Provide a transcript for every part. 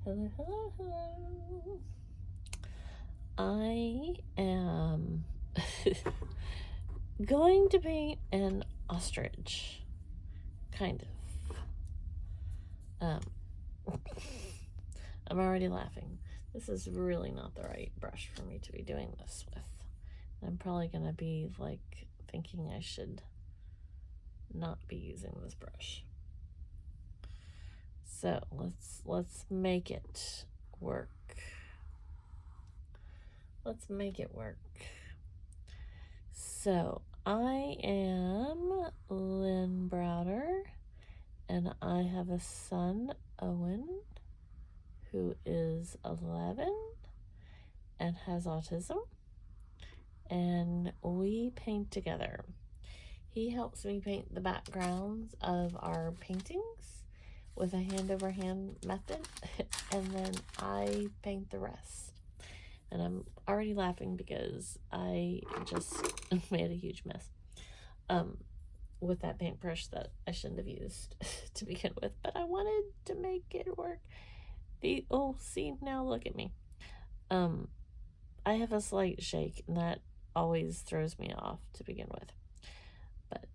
Hello, hello, hello. I am going to paint an ostrich. Kind of. I'm already laughing. This is really not the right brush for me to be doing this with. I'm probably going to be like thinking I should not be using this brush. So let's make it work. Let's make it work. So I am Lynn Browder, and I have a son, Owen, who is 11 and has autism, and we paint together. He helps me paint the backgrounds of our paintings with a hand-over-hand method, and then I paint the rest. And I'm already laughing because I just made a huge mess with that paintbrush that I shouldn't have used to begin with, but I wanted to make it work. See, now look at me. I have a slight shake, and that always throws me off to begin with. But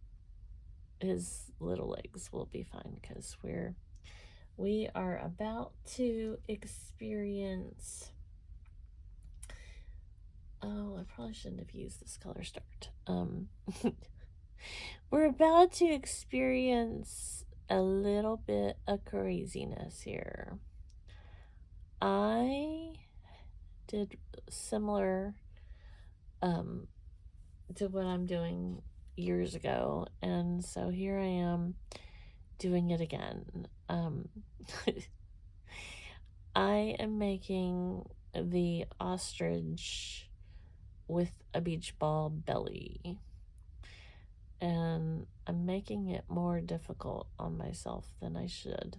his little legs will be fine because we are about to experience. Oh, I probably shouldn't have used this color start. We're about to experience a little bit of craziness here. I did similar to what I'm doing years ago, and so here I am doing it again. I am making the ostrich with a beach ball belly, and I'm making it more difficult on myself than I should,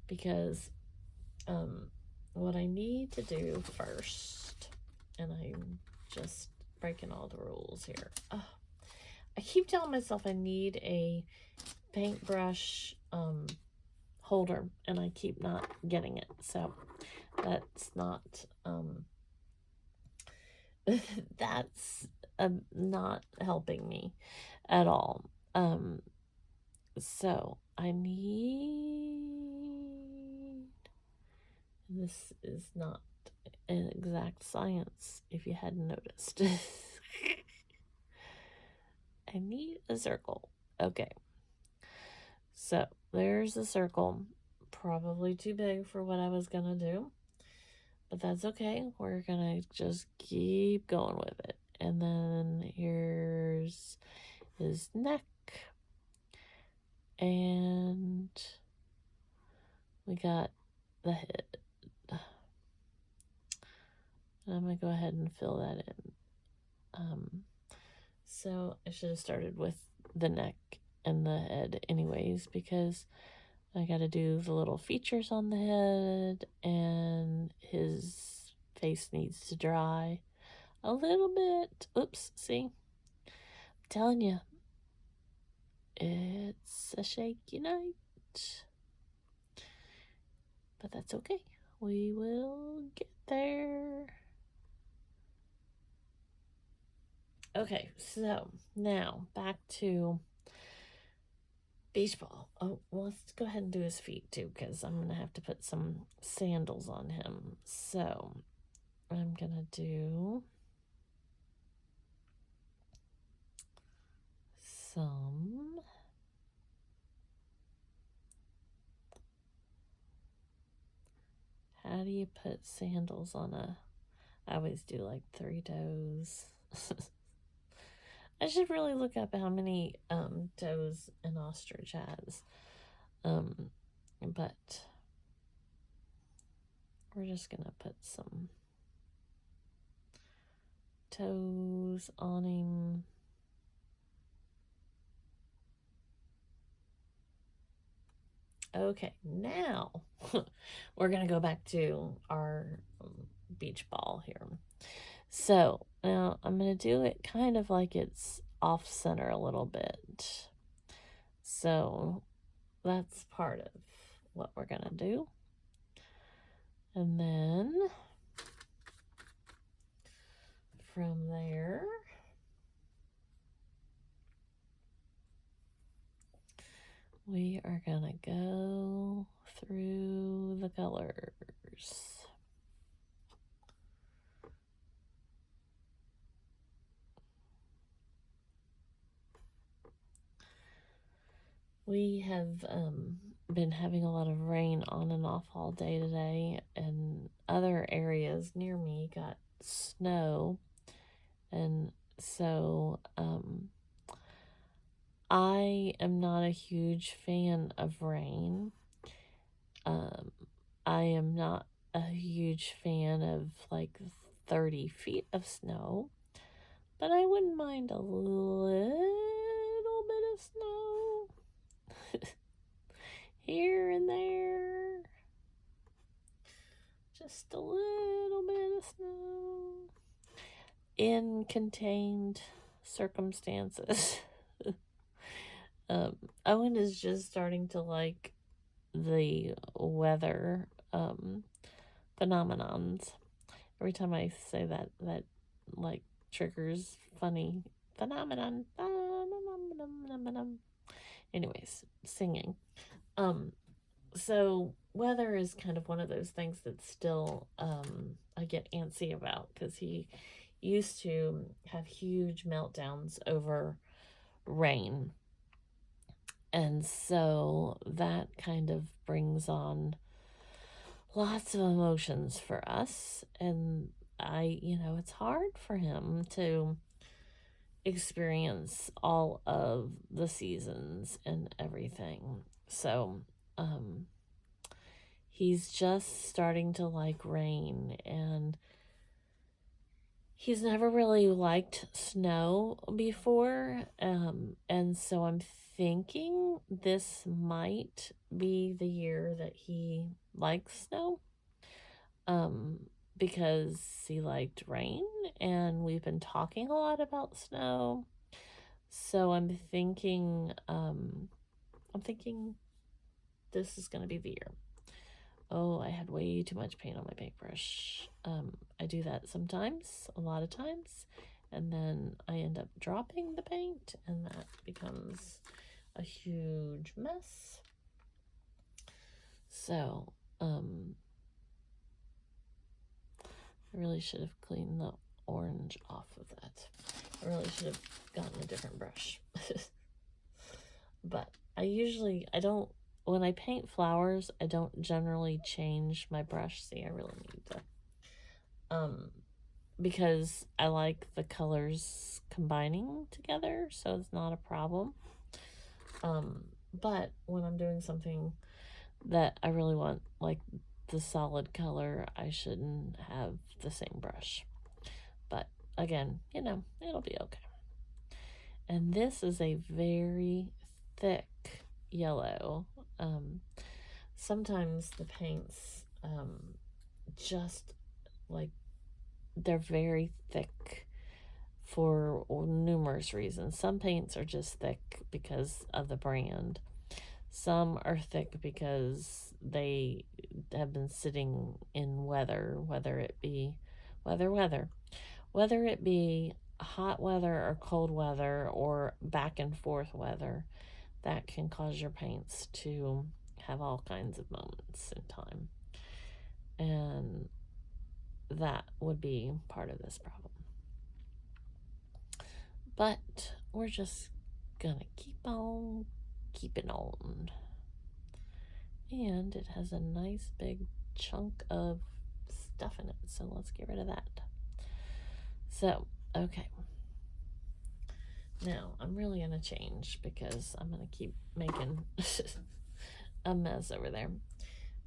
because what I need to do first, and I'm just breaking all the rules here. I keep telling myself I need a paintbrush holder, and I keep not getting it, so that's not that's not helping me at all. So I need, this is not an exact science if you hadn't noticed. I need a circle. Okay, so there's a circle, probably too big for what I was gonna do, but that's okay. We're gonna just keep going with it. And then here's his neck, and we got the head. And I'm gonna go ahead and fill that in. So I should have started with the neck and the head anyways, because I gotta do the little features on the head, and his face needs to dry a little bit. Oops, see? I'm telling you, it's a shaky night. But that's okay. We will get there. Okay, so now back to beach ball. Oh, well, let's go ahead and do his feet too, because I'm going to have to put some sandals on him. So I'm going to do some how do you put sandals on a, I always do like 3 toes. I should really look up how many toes an ostrich has. But we're just gonna put some toes on him. Okay, now we're gonna go back to our beach ball here. So now I'm gonna do it kind of like it's off center a little bit. So that's part of what we're gonna do. And then from there, we are gonna go through the colors. We have been having a lot of rain on and off all day today, and other areas near me got snow, and so I am not a huge fan of rain. I am not a huge fan of like 30 feet of snow, but I wouldn't mind a little bit of snow here and there. Just a little bit of snow in contained circumstances. Owen is just starting to like the weather phenomenons. Every time I say that like triggers funny phenomenon. Anyways, singing. So weather is kind of one of those things that still I get antsy about, because he used to have huge meltdowns over rain. And so that kind of brings on lots of emotions for us. And it's hard for him to experience all of the seasons and everything. So, he's just starting to like rain, and he's never really liked snow before. And so I'm thinking this might be the year that he likes snow. Because he liked rain, and we've been talking a lot about snow. So I'm thinking this is going to be the year. Oh, I had way too much paint on my paintbrush. I do that sometimes, a lot of times, and then I end up dropping the paint, and that becomes a huge mess. So, I really should have cleaned the orange off of that. I really should have gotten a different brush. But I don't, when I paint flowers, I don't generally change my brush. See, I really need to, because I like the colors combining together, so it's not a problem. But when I'm doing something that I really want, like the solid color, I shouldn't have the same brush. But again, it'll be okay. And this is a very thick yellow. Sometimes the paints just like, they're very thick for numerous reasons. Some paints are just thick because of the brand. Some are thick because they have been sitting in weather, whether it be hot weather or cold weather or back and forth weather. That can cause your paints to have all kinds of moments in time. And that would be part of this problem. But we're just gonna keep on keeping on. And it has a nice big chunk of stuff in it, so let's get rid of that. So, okay. Now, I'm really gonna change, because I'm gonna keep making a mess over there.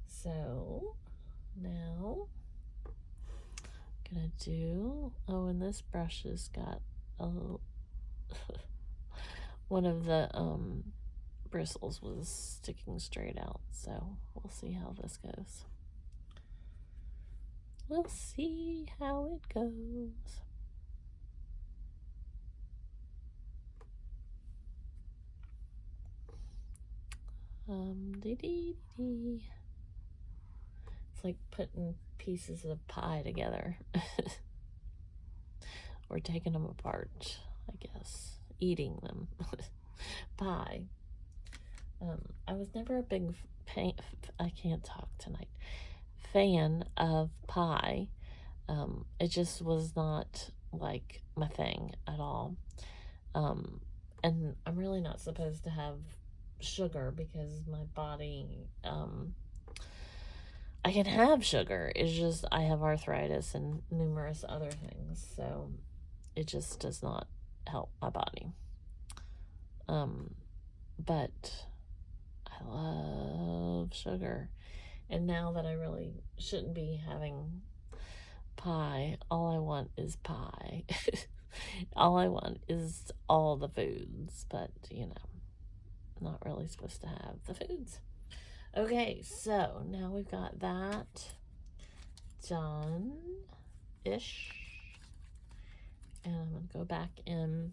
So, now, I'm gonna do, and this brush has got a one of the bristles was sticking straight out, so we'll see how this goes. We'll see how it goes. It's like putting pieces of pie together. Or taking them apart, I guess. Eating them. Pie. I was never a big I can't talk tonight. Fan of pie. It just was not like my thing at all. And I'm really not supposed to have sugar because my body, I can have sugar. It's just I have arthritis and numerous other things, so it just does not help my body. But I love sugar. And now that I really shouldn't be having pie, all I want is pie. All I want is all the foods, but you know, not really supposed to have the foods. Okay, so now we've got that done-ish. And I'm going to go back in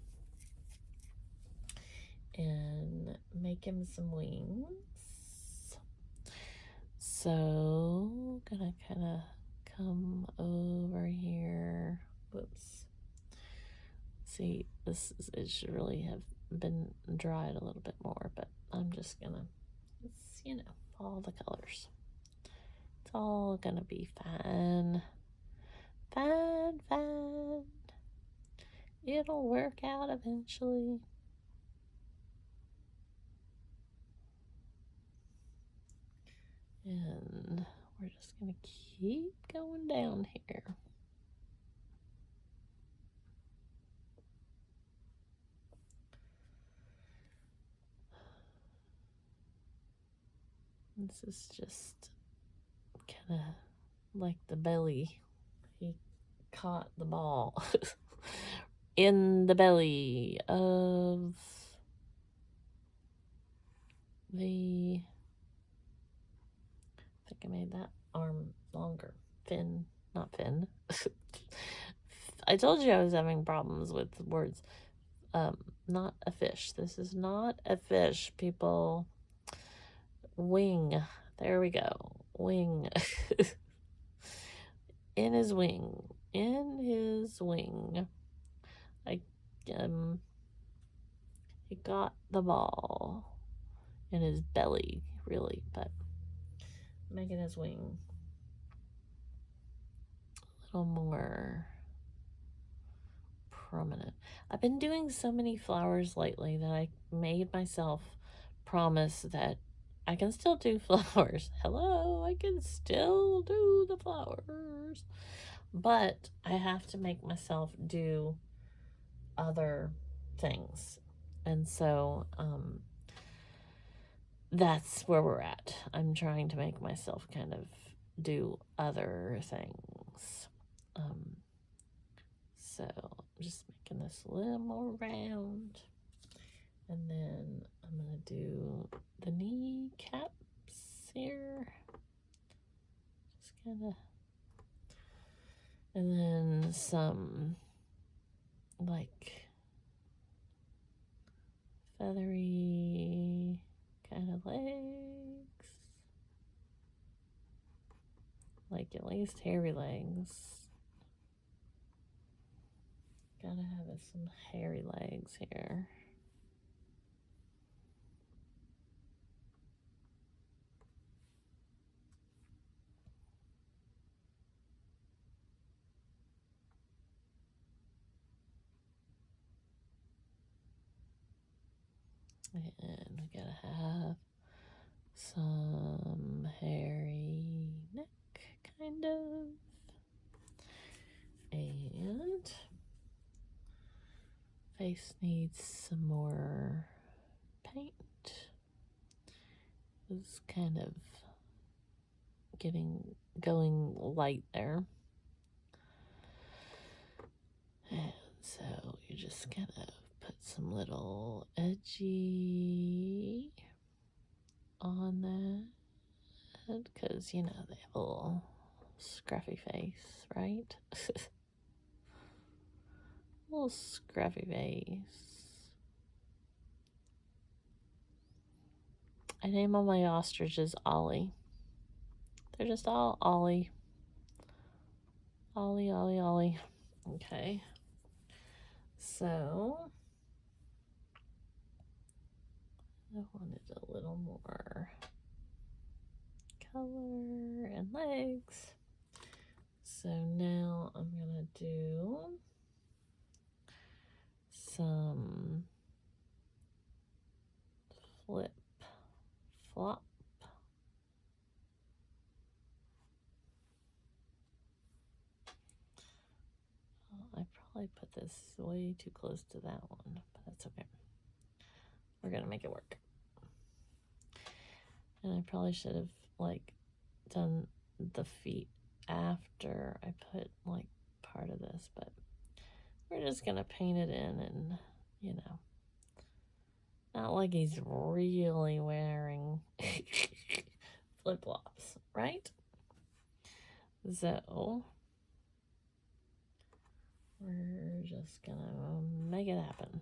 and make him some wings. So, gonna kind of come over here. Whoops. See, it should really have been dried a little bit more, but I'm just gonna, it's, you know, all the colors. It's all gonna be fine. Fine, fine. It'll work out eventually. And we're just gonna keep going down here. This is just kind of like the belly. He caught the ball in the belly of the, I think I made that arm longer. Fin, not fin. I told you I was having problems with words. Not a fish. This is not a fish, people. Wing. There we go. Wing. In his wing. In his wing. He got the ball in his belly, really, but making his wing a little more prominent. I've been doing so many flowers lately that I made myself promise that I can still do flowers. Hello, I can still do the flowers. But I have to make myself do other things. And so that's where we're at. I'm trying to make myself kind of do other things. So I'm just making this a little more round. And then I'm going to do the kneecaps here. Just kind of. And then some like feathery kind of legs. Like at least hairy legs. Gotta have some hairy legs here. And we gotta have some hairy neck, kind of. And face needs some more paint. It's kind of going light there. And so you just kind of put some little edgy on that, because you know they have a little scruffy face, right? A little scruffy face. I name all my ostriches Ollie. They're just all Ollie. Ollie, Ollie, Ollie. Okay. So I wanted a little more color and legs. So now I'm gonna do some flip flop. I probably put this way too close to that one, but that's okay. We're gonna make it work. And I probably should have like done the feet after I put like part of this, but we're just gonna paint it in, and you know, not like he's really wearing flip-flops, right? So we're just gonna make it happen.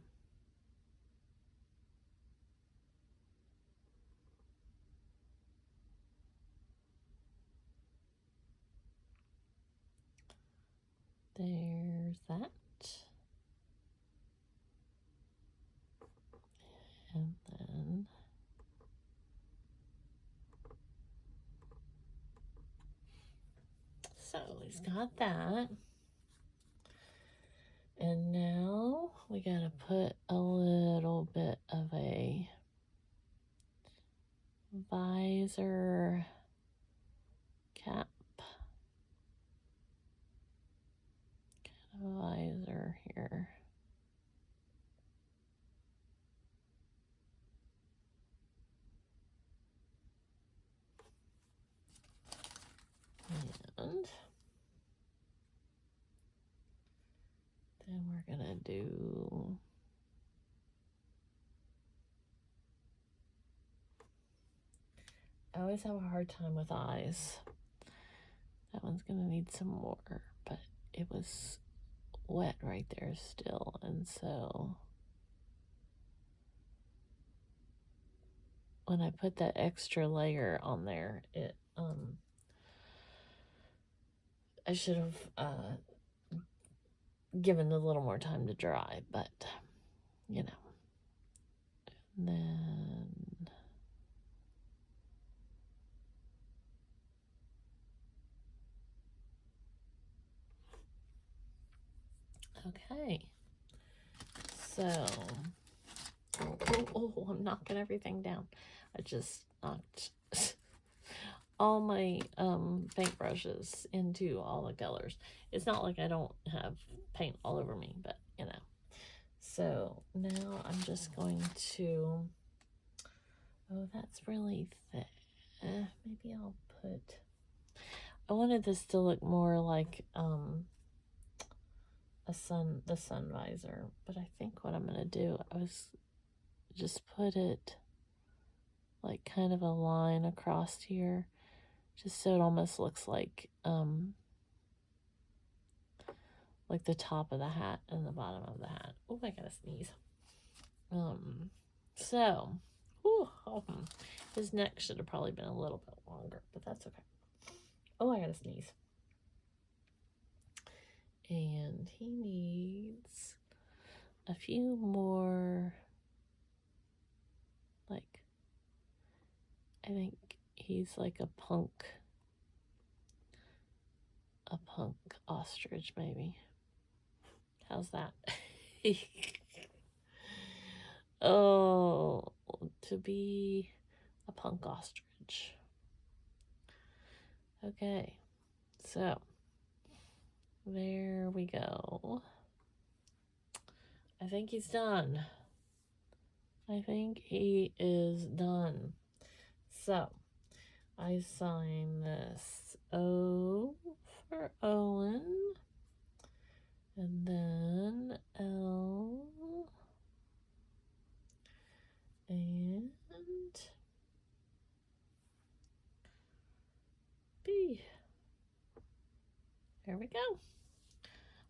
There's that. And then so he's got that. And now we gotta put a little bit of a visor cap, kind of visor here. And then we're gonna do I always have a hard time with eyes. That one's gonna need some more, but it was wet right there still, and so when I put that extra layer on there, it I should have given a little more time to dry, but you know. And then okay, so I'm knocking everything down. I just knocked all my paintbrushes into all the colors. It's not like I don't have paint all over me, but you know. So now I'm just going to, oh, that's really thick. Maybe I'll put, I wanted this to look more like the sun visor, but I think what I'm gonna do, I was just put it like kind of a line across here, just so it almost looks like the top of the hat and the bottom of the hat. Oh, I gotta sneeze. So, his neck should have probably been a little bit longer, but that's okay. Oh, I gotta sneeze. And he needs a few more, like, I think he's like a punk ostrich, maybe. How's that? Oh, to be a punk ostrich. Okay, so there we go. I think he's done. I think he is done. So I sign this O for Owen, and then L, and B. There we go.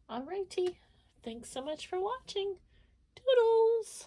Alrighty. Thanks so much for watching. Doodles!